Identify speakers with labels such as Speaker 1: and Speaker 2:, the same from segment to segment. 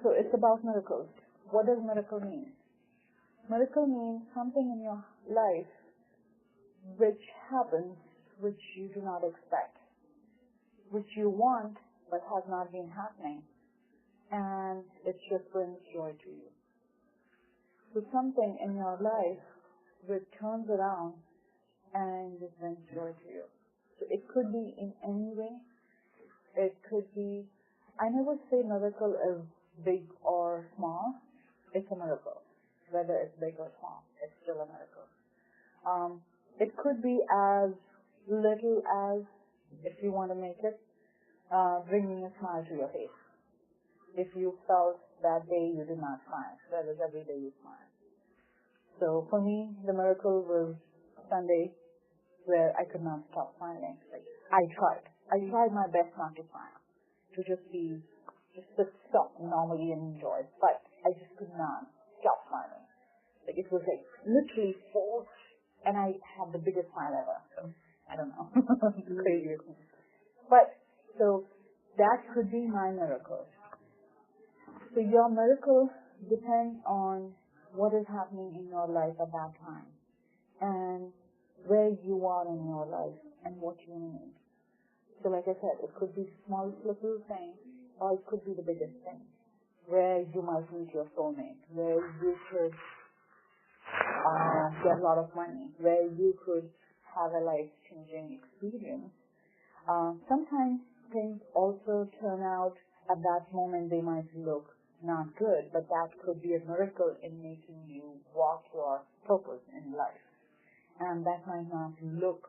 Speaker 1: So it's about miracles. What does miracle mean? Miracle means something in your life which happens which you do not expect, which you want but has not been happening, and it just brings joy to you. So something in your life which turns around and just brings joy to you. So it could be in any way. It could be, I never say miracle is big or small. It's a miracle. Whether it's big or small, it's still a miracle. It could be as little as, if you want to make it, bringing a smile to your face. If you felt that day you did not smile, whereas every day you smile. So for me, the miracle was Sunday, where I could not stop smiling. Like, I tried my best not to smile, to just stop normally and enjoy, but I just could not stop smiling. Like, it was like literally forced, and I had the biggest smile ever. So I don't know, it's crazy. But so that could be my miracle. So your miracle depends on what is happening in your life at that time, and where you are in your life, and what you need. So like I said, it could be the smallest little thing, or it could be the biggest thing, where you might meet your soulmate, where you could get a lot of money, where you could have a life-changing experience. Sometimes things also turn out at that moment, they might look not good, but that could be a miracle in making you walk your purpose in life. And that might not look,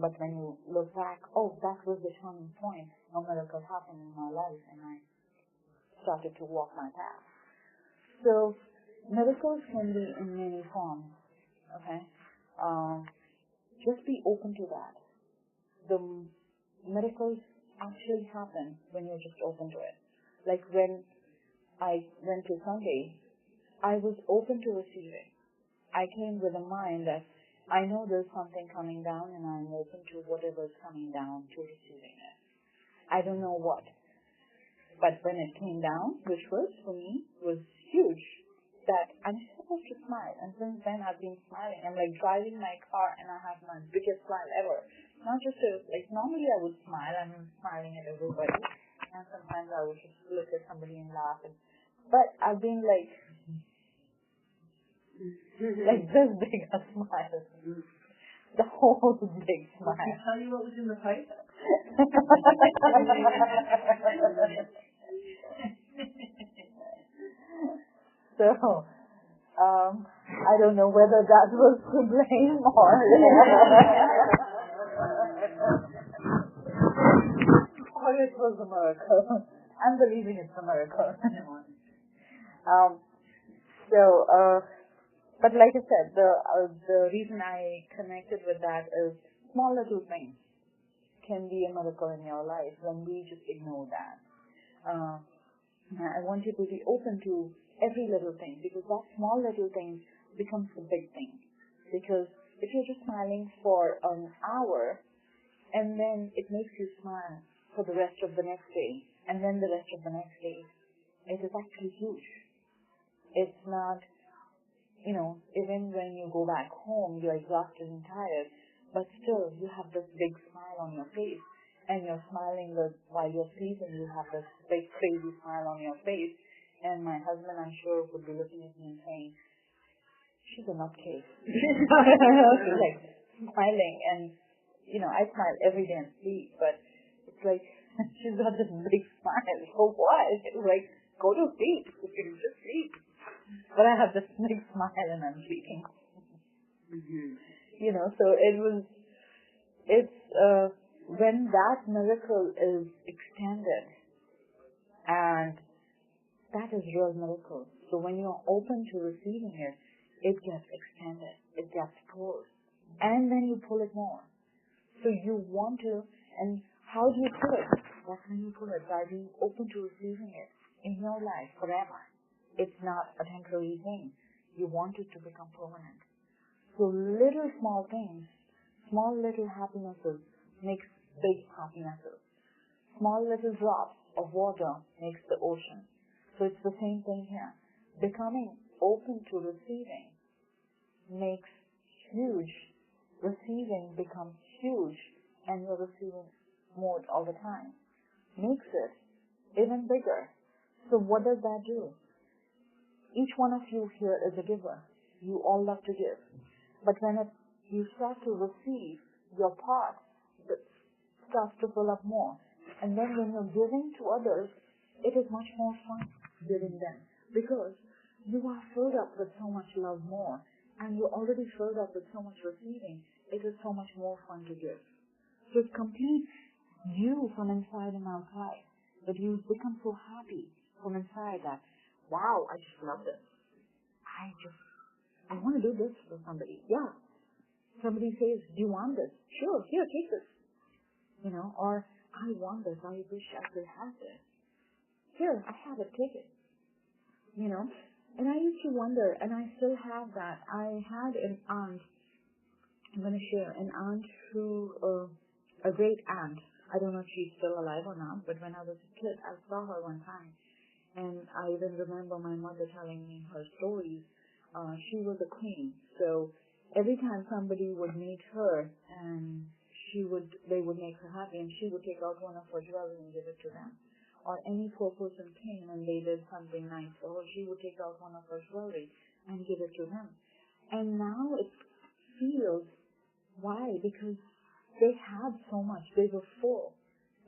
Speaker 1: but when you look back, oh, that was the turning point. A miracle happened in my life, and I started to walk my path. So miracles can be in many forms. Okay, just be open to that. The miracles actually happen when you're just open to it. Like when I went to Sunday, I was open to receiving. I came with a mind that I know there's something coming down, and I'm open to whatever's coming down to receiving it. I don't know what. But when it came down, which was, for me, was huge, that I'm supposed to smile. And since then, I've been smiling. I'm like driving my car, and I have my biggest smile ever. Not just normally I would smile. I'm smiling at everybody. And sometimes I would just look at somebody and laugh. But I've been like this big a smile. The whole big smile.
Speaker 2: Can I tell you what was in the pipe?
Speaker 1: So, I don't know whether that was to blame or it was a miracle. I'm believing it's a miracle. But like I said, the reason I connected with that is small little things can be a miracle in your life when we just ignore that. I want you to be open to every little thing, because that small little thing becomes the big thing. Because if you're just smiling for an hour, and then it makes you smile for the rest of the next day, and then the rest of the next day, it is actually huge. It's not, even when you go back home, you're exhausted and tired, but still you have this big smile on your face, and you're smiling while you're sleeping, you have this big crazy smile on your face. And my husband, I'm sure, would be looking at me and saying, she's a nutcase. She's like smiling, and I smile every day and sleep, but it's like she's got this big smile. For what? Like, go to sleep. Just sleep. But I have this big smile and I'm sleeping. Mm-hmm. So it's when that miracle is extended, and that is real miracle. So when you're open to receiving it, it gets extended, it gets pulled, and then you pull it more. So you want to, and how do you pull it? That's when you pull it, by being open to receiving it in your life forever. It's not a temporary thing. You want it to become permanent. So little small things, small little happinesses makes big happinesses. Small little drops of water makes the ocean. So So it's the same thing here. Becoming open to receiving makes huge. Receiving becomes huge, and you're receiving more all the time. Makes it even bigger. So what does that do? Each one of you here is a giver. You all love to give. But when you start to receive, your pot starts to fill up more. And then when you're giving to others, it is much more fun giving them. Because you are filled up with so much love more. And you're already filled up with so much receiving. It is so much more fun to give. So it completes you from inside and outside. That you become so happy from inside that, wow, I just love this. I want to do this for somebody. Yeah. Somebody says, do you want this? Sure, here, take this. Or I want this. I wish I could have this. Here, I have it, take it. And I used to wonder, and I still have that. I had an aunt, I'm going to share, an aunt who, a great aunt. I don't know if she's still alive or not, but when I was a kid, I saw her one time. And I even remember my mother telling me her stories. She was a queen. So every time somebody would meet her, and they would make her happy, and she would take out one of her jewelry and give it to them. Or any poor person came and they did something nice for her, she would take out one of her jewelry and give it to them. And now it feels, why? Because they had so much. They were full.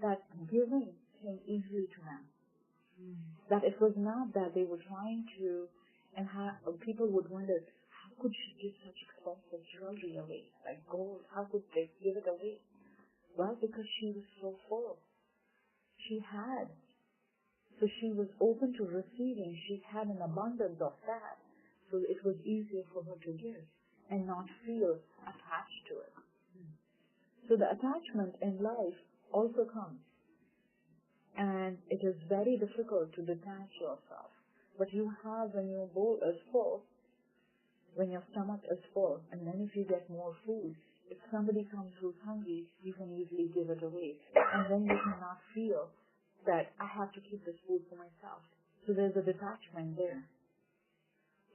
Speaker 1: That giving came easily to them. That it was not that they were trying to, and people would wonder, how could she give such expensive jewelry away, like gold? How could they give it away? Well, because she was so full. She had. So she was open to receiving. She had an abundance of that. So it was easier for her to give and not feel attached to it. So the attachment in life also comes. And it is very difficult to detach yourself. But you have, when your bowl is full, when your stomach is full, and then if you get more food, if somebody comes who's hungry, you can easily give it away. And then you cannot feel that I have to keep this food for myself. So there's a detachment there.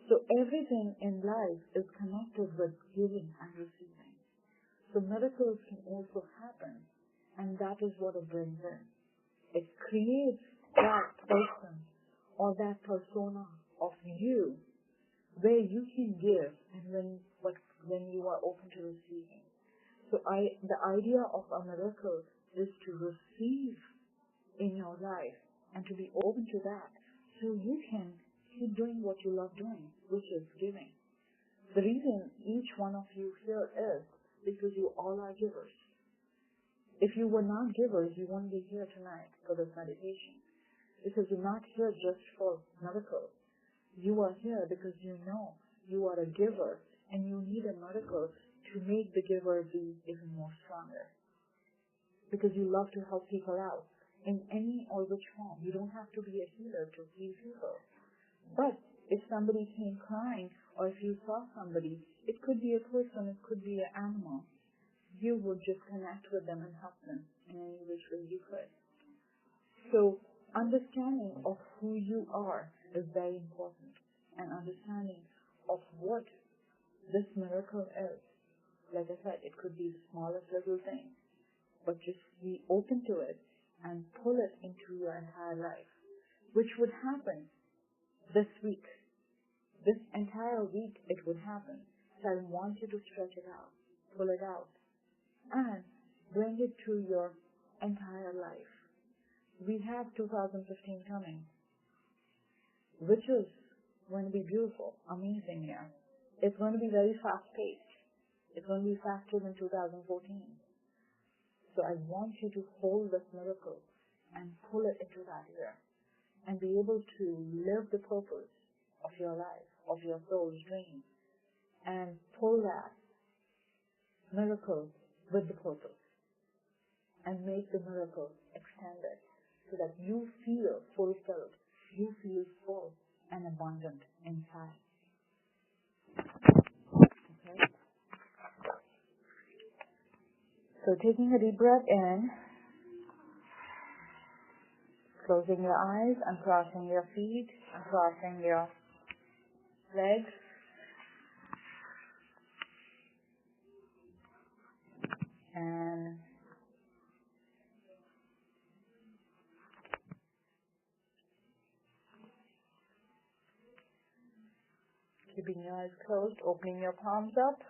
Speaker 1: So everything in life is connected with giving and receiving. So miracles can also happen, and that is what it brings in. It creates that person or that persona of you where you can give and when you are open to receiving. So the idea of a miracle is to receive in your life and to be open to that so you can keep doing what you love doing, which is giving. The reason each one of you here is because you all are givers. If you were not givers, you wouldn't be here tonight for this meditation. Because you're not here just for miracles. You are here because you know you are a giver and you need a miracle to make the giver be even more stronger. Because you love to help people out in any or which form. You don't have to be a healer to heal people. But if somebody came crying or if you saw somebody, it could be a person, it could be an animal. You would just connect with them and help them in any which way you could. So understanding of who you are is very important, and understanding of what this miracle is. Like I said, it could be the smallest little thing, but just be open to it and pull it into your entire life, which would happen this week. This entire week it would happen. So I want you to stretch it out, pull it out, and bring it to your entire life. We have 2015 coming, which is going to be beautiful, amazing year. It's going to be very fast-paced. It's going to be faster than 2014. So I want you to hold this miracle and pull it into that year and be able to live the purpose of your life, of your soul's dream, and pull that miracle with the purpose and make the miracle extended so that you feel fulfilled, you feel full and abundant inside. Okay? So taking a deep breath in, Closing your eyes and crossing your feet and crossing your legs. And keeping your eyes closed, opening your palms up.